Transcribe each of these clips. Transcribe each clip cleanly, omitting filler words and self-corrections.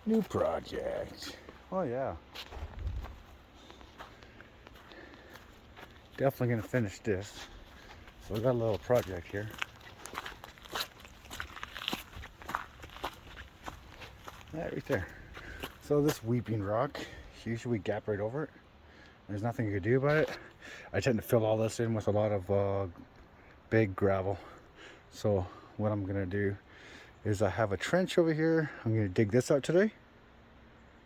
New project. Oh yeah. Definitely gonna finish this. So we got a little project here. Yeah, right there. So this weeping rock, usually we gap right over it. There's nothing you can do about it. I tend to fill all this in with a lot of big gravel. So what I'm gonna do is I have a trench over here. I'm gonna dig this out today.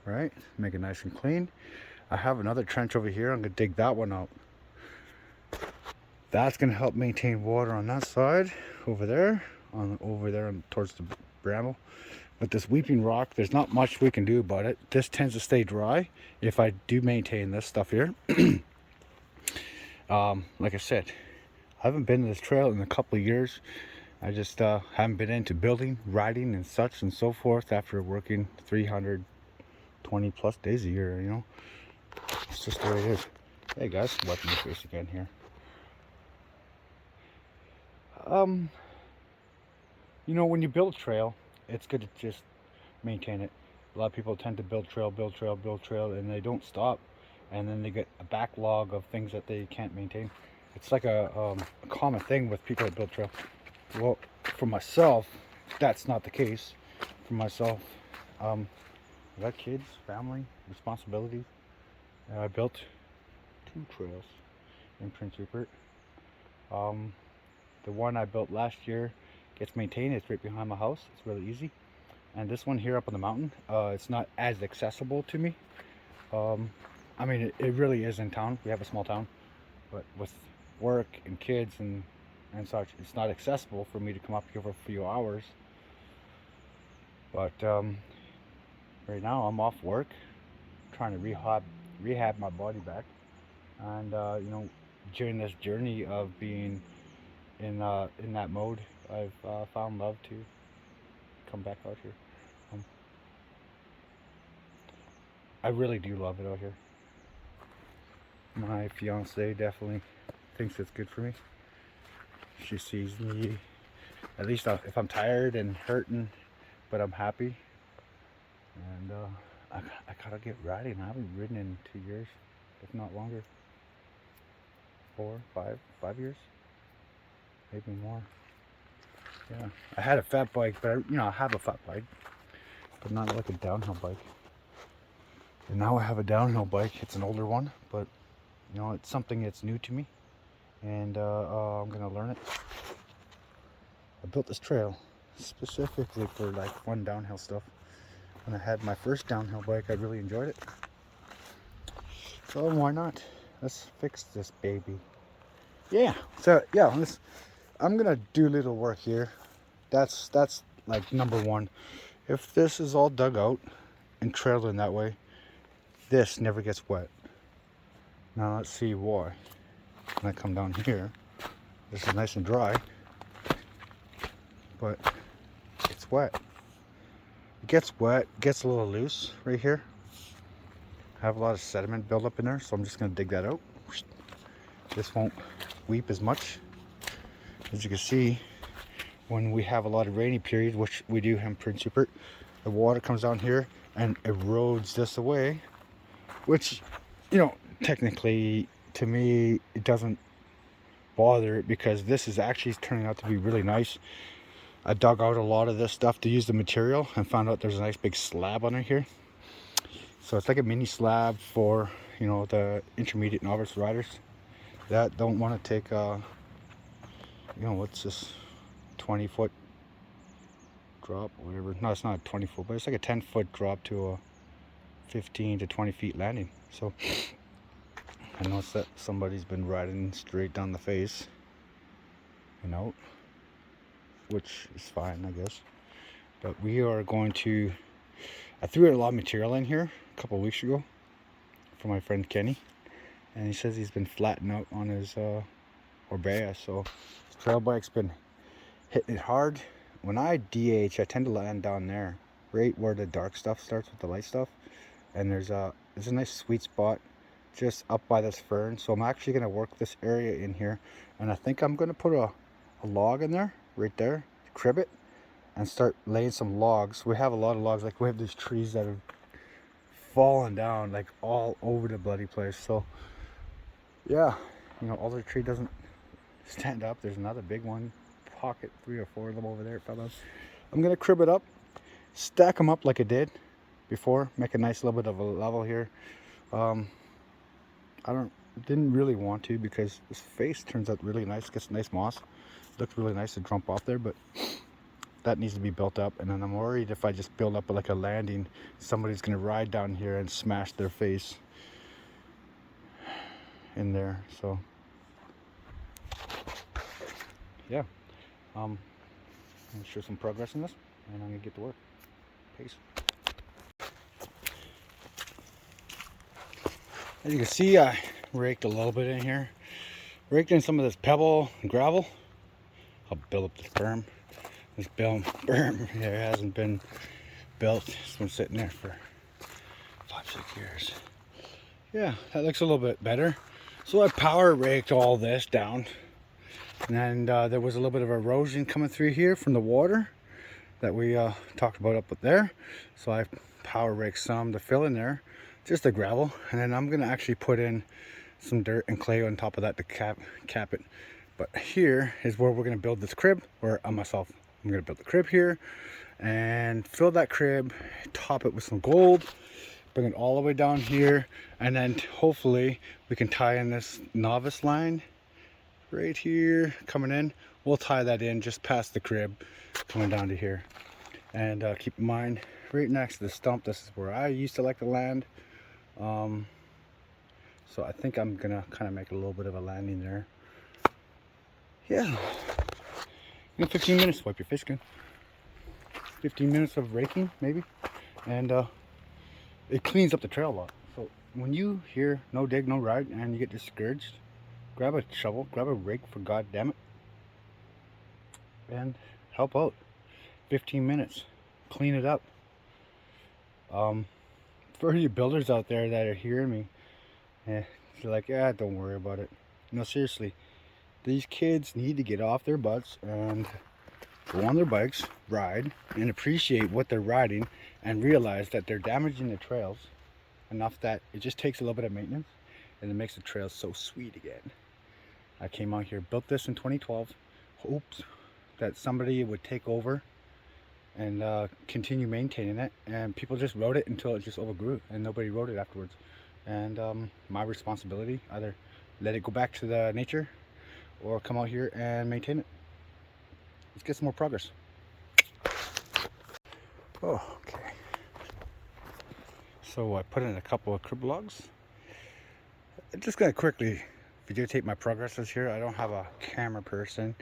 Right, make it nice and clean. I have another trench over here. I'm gonna dig that one out. That's gonna help maintain water on that side, over there, towards the bramble. But this weeping rock, there's not much we can do about it. This tends to stay dry if I do maintain this stuff here. Like I said, I haven't been to this trail in a couple of years. I just haven't been into building, riding, and such and so forth after working 320 plus days a year, you know. It's just the way it is. Hey guys, wiping my face again here. You know, when you build a trail, it's good to just maintain it. A lot of people tend to build trail, build trail, build trail, and they don't stop. And then they get a backlog of things that they can't maintain. It's like a common thing with people that build trail. Well, for myself, that's not the case. For myself, I got kids, family, responsibilities. And I built 2 trails in Prince Rupert. The one I built last year gets maintained. It's right behind my house. It's really easy. And this one here up on the mountain, it's not as accessible to me. I mean, it really is in town. We have a small town, but with work and kids and such, it's not accessible for me to come up here for a few hours. But right now I'm off work, trying to rehab my body back, and you know, during this journey of being in that mode, I've found love to come back out here. Um, I really do love it out here. My fiance definitely thinks it's good for me. She sees me, at least if I'm tired and hurting, but I'm happy. And I gotta get riding. I haven't ridden in 2 years, if not longer. 4, 5 years, maybe more. Yeah, I had a fat bike, but you know, I have a fat bike, but not like a downhill bike. And now I have a downhill bike. It's an older one, but you know, it's something that's new to me, and I'm gonna learn it. I built this trail specifically for like fun downhill stuff. When I had my first downhill bike, I really enjoyed it. So why not? Let's fix this baby. Yeah. So yeah, I'm gonna do a little work here. That's like number one. If this is all dug out and trailed in that way, this never gets wet. Now let's see why. When I come down here, this is nice and dry, but it's wet. It gets wet, gets a little loose right here. I have a lot of sediment built up in there, so I'm just gonna dig that out. This won't weep as much. As you can see, when we have a lot of rainy periods, which we do in Prince Rupert, the water comes down here and erodes this away, which, you know, technically to me it doesn't bother it, because this is actually turning out to be really nice. I dug out a lot of this stuff to use the material and found out there's a nice big slab under here. So it's like a mini slab for, you know, the intermediate novice riders that don't want to take you know, what's this, 20-foot drop or whatever. No, it's not a 20-foot, but it's like a 10-foot drop to a 15 to 20 feet landing. So I noticed that somebody's been riding straight down the face and out, which is fine, I guess. But we are going to, I threw a lot of material in here a couple of weeks ago for my friend Kenny, and he says he's been flattening out on his Orbea. So his trail bike's been hitting it hard. When I DH, I tend to land down there, right where the dark stuff starts with the light stuff, and there's a nice sweet spot just up by this fern. So I'm actually going to work this area in here, and I think I'm going to put a log in there, right there, to crib it, and start laying some logs. We have a lot of logs, like we have these trees that have fallen down like all over the bloody place. So yeah, you know, all the tree doesn't stand up. There's another big one, pocket 3 or 4 of them over there, fellas. I'm gonna crib it up, stack them up like I did before, make a nice little bit of a level here. I didn't really want to, because this face turns out really nice, gets nice moss, looks really nice to jump off there, but that needs to be built up. And then I'm worried if I just build up like a landing, somebody's gonna ride down here and smash their face in there. So yeah, I'm gonna show some progress in this, and I'm gonna get to work. Peace. As you can see, I raked a little bit in here, raked in some of this pebble and gravel. I'll build up this berm. This berm here hasn't been built. It's been sitting there for 5-6 years. Yeah, that looks a little bit better. So I power raked all this down, and there was a little bit of erosion coming through here from the water that we talked about up there. So I power raked some to fill in there, just the gravel, and then I'm gonna actually put in some dirt and clay on top of that to cap it. But here is where we're gonna build this crib, or I'm gonna build the crib here and fill that crib, top it with some gold, bring it all the way down here, and then hopefully we can tie in this novice line right here coming in. We'll tie that in just past the crib coming down to here. And keep in mind, right next to the stump, this is where I used to like to land. So I think I'm gonna kind of make a little bit of a landing there. Yeah, in 15 minutes, wipe your fish gun. 15 minutes of raking maybe, and it cleans up the trail a lot. So when you hear no dig, no ride, and you get discouraged, grab a shovel, grab a rake, for God damn it, and help out. 15 minutes, clean it up. For you builders out there that are hearing me, you're like, yeah, don't worry about it. No, seriously, these kids need to get off their butts and go on their bikes, ride, and appreciate what they're riding, and realize that they're damaging the trails enough that it just takes a little bit of maintenance, and it makes the trails so sweet again. I came out here, built this in 2012, hopes that somebody would take over and continue maintaining it, and people just rode it until it just overgrew and nobody rode it afterwards. And my responsibility, either let it go back to the nature or come out here and maintain it. Let's get some more progress. Oh, okay. So I put in a couple of crib logs. I'm just gonna quickly videotape my progresses here. I don't have a camera person.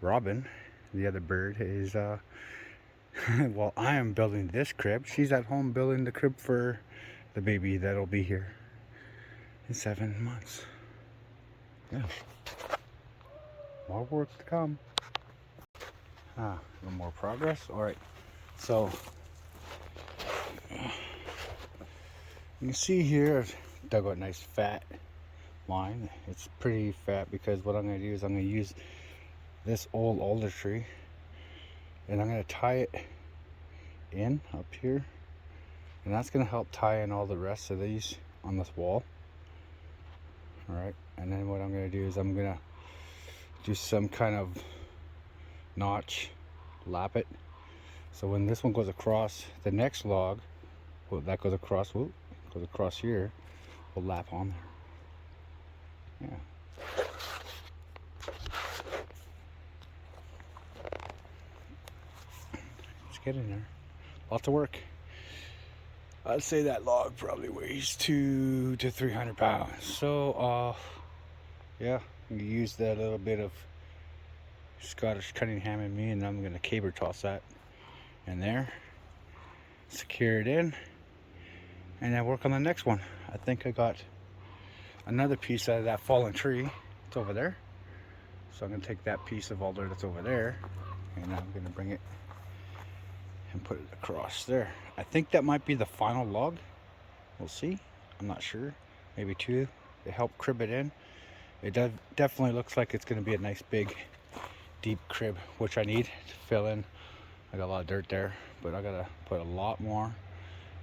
Robin, the other bird, is while I am building this crib, she's at home building the crib for the baby that'll be here in 7 months. Yeah, more work to come. A little more progress. All right, so you can see here I've dug out a nice fat line. It's pretty fat because what I'm going to do is I'm going to use this old alder tree, and I'm going to tie it in up here, and that's going to help tie in all the rest of these on this wall. All right, and then what I'm going to do is I'm going to do some kind of notch, lap it, so when this one goes across, the next log, well, that goes across, goes across here, will lap on there. Yeah. Let's get in there. Lots of work. I'd say that log probably weighs 200 to 300 pounds. So, yeah, you use that little bit of Scottish Cunningham in me, and I'm gonna caber toss that in there, secure it in, and then work on the next one. I think I got another piece out of that fallen tree. It's over there. So I'm gonna take that piece of alder that's over there, and I'm gonna bring it and put it across there. I think that might be the final log. We'll see. I'm not sure. Maybe 2 to help crib it in. It definitely looks like it's gonna be a nice big deep crib, which I need to fill in. I got a lot of dirt there, but I gotta put a lot more,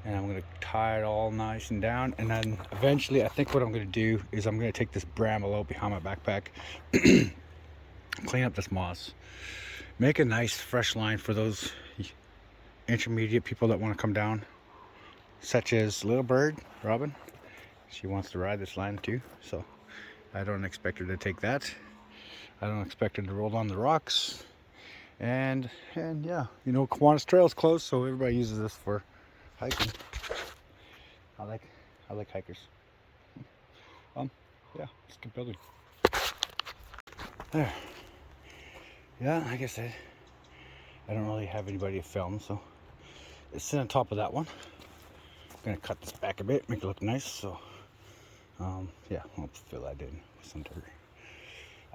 and I'm gonna tie it all nice and down, and then eventually I think what I'm gonna do is I'm gonna take this bramble out behind my backpack, clean up this moss, make a nice fresh line for those intermediate people that want to come down, such as little bird Robin. She wants to ride this line too, so I don't expect her to take that. I don't expect her to roll on the rocks. And yeah, you know, Kiwanis Trail's closed, so everybody uses this for hiking. I like hikers. Yeah, let's keep building. There. Yeah, like I said, I don't really have anybody to film, so it's sitting on top of that one. I'm gonna cut this back a bit, make it look nice. So, yeah, I'll fill that in with some dirt.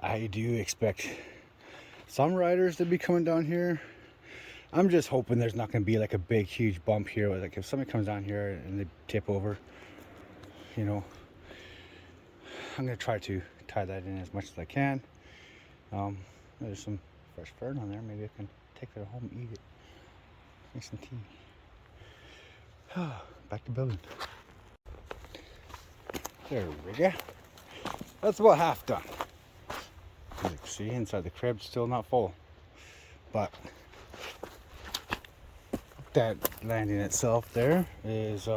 I do expect some riders to be coming down here. I'm just hoping there's not gonna be like a big, huge bump here. Like if somebody comes down here and they tip over, you know, I'm gonna try to tie that in as much as I can. There's some fresh fern on there. Maybe I can take that home and eat it. Make some tea. Back to building. There we go. That's about half done. As you can see, inside the crib's still not full, but that landing itself there is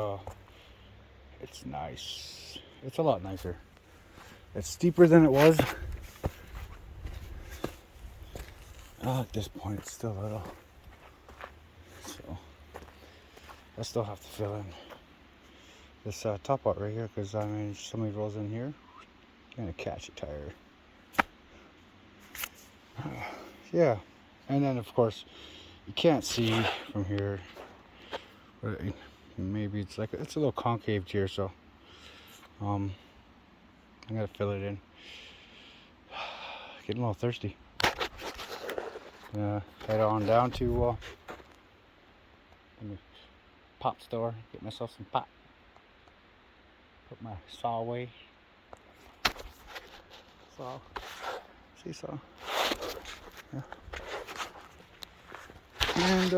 it's nice. It's a lot nicer. It's steeper than it was. At this point it's still a little, so I still have to fill in this top part right here, because I mean, if somebody rolls in here, gonna catch a tire. Yeah, and then of course you can't see from here, but maybe it's like it's a little concave here, so I'm gonna fill it in. Getting a little thirsty. Head on down to the pot store, get myself some pot, put my saw away. Seesaw. Yeah. And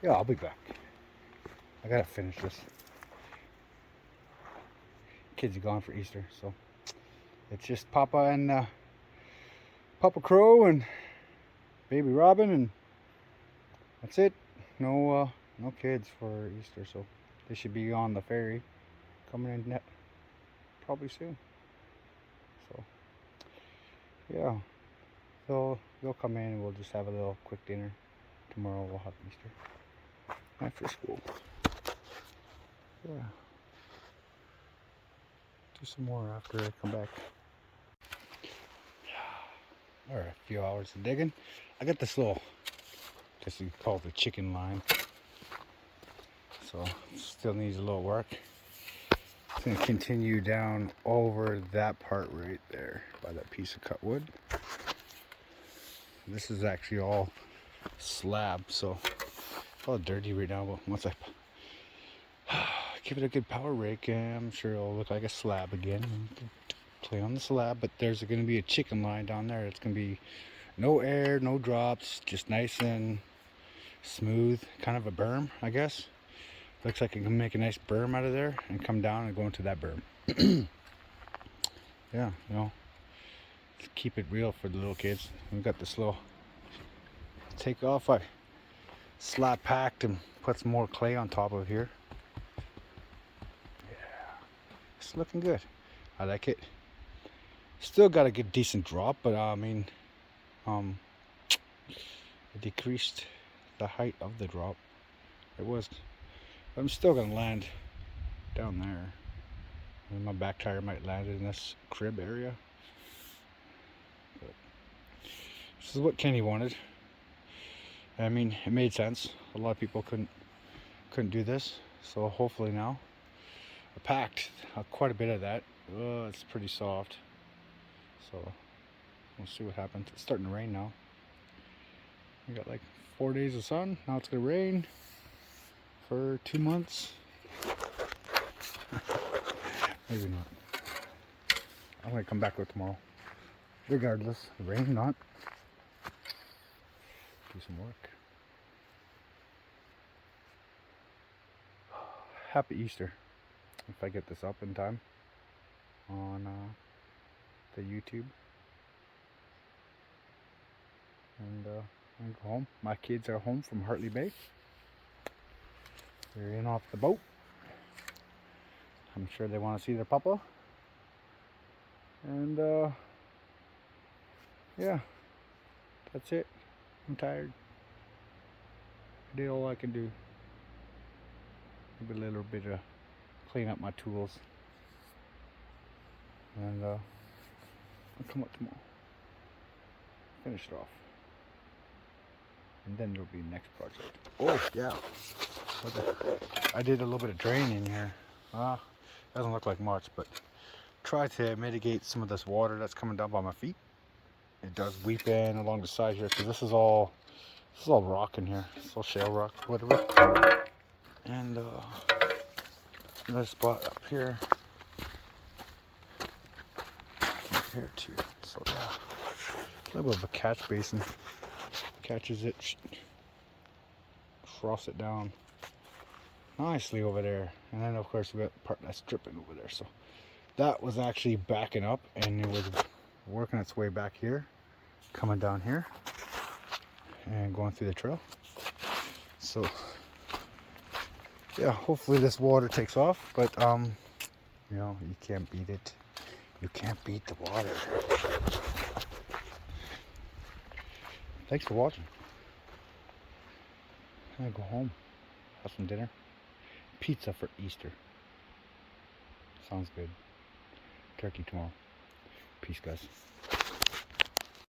yeah, I'll be back. I gotta finish this. Kids are gone for Easter, so it's just Papa and Papa Crow and Baby Robin, and that's it. No kids for Easter, so they should be on the ferry coming in probably soon. So yeah, they'll come in and we'll just have a little quick dinner. Tomorrow we'll have Easter after school. Yeah, do some more after I come back. Or a few hours of digging. I got this little, just you call it the chicken line, so still needs a little work. It's going to continue down over that part right there by that piece of cut wood. This is actually all slab, so it's all dirty right now, but once I give it a good power rake, I'm sure it'll look like a slab again. Play on the slab, but there's going to be a chicken line down there. It's going to be no air, no drops, just nice and smooth, kind of a berm, I guess. Looks like I can make a nice berm out of there and come down and go into that berm. Yeah, you know, keep it real for the little kids. We've got this little takeoff. I slap packed and put some more clay on top of here. Yeah, it's looking good. I like it. Still got a good decent drop, but I mean, it decreased the height of the drop. It was, but I'm still gonna land down there. And my back tire might land in this crib area. But this is what Kenny wanted. I mean, it made sense. A lot of people couldn't do this, so hopefully now I packed quite a bit of that. It's pretty soft. So we'll see what happens. It's starting to rain now. We got like 4 days of sun. Now it's gonna rain for 2 months. Maybe not. I'm gonna come back with tomorrow. regardless, rain, not. Do some work. Happy Easter. If I get this up in time on the YouTube. And I go home. My kids are home from Hartley Bay. They're in off the boat. I'm sure they want to see their papa. And yeah, that's it. I'm tired. I did all I can do. Maybe a little bit of clean up my tools. And I'll come up tomorrow. Finish it off. And then there'll be next project. Oh yeah. I did a little bit of draining here. Doesn't look like much, but try to mitigate some of this water that's coming down by my feet. It does weep in along the side here because this is all rock in here. It's all shale rock, whatever. And another spot up here. Up here too. So yeah, a little bit of a catch basin. Catches it, frosts it down nicely over there. And then of course we got the part that's dripping over there. So that was actually backing up and it was working its way back here, coming down here and going through the trail. So yeah, hopefully this water takes off, but you know, you can't beat it. You can't beat the water. Thanks for watching. I'm gonna go home, have some dinner. Pizza for Easter. Sounds good. Turkey tomorrow. Peace, guys.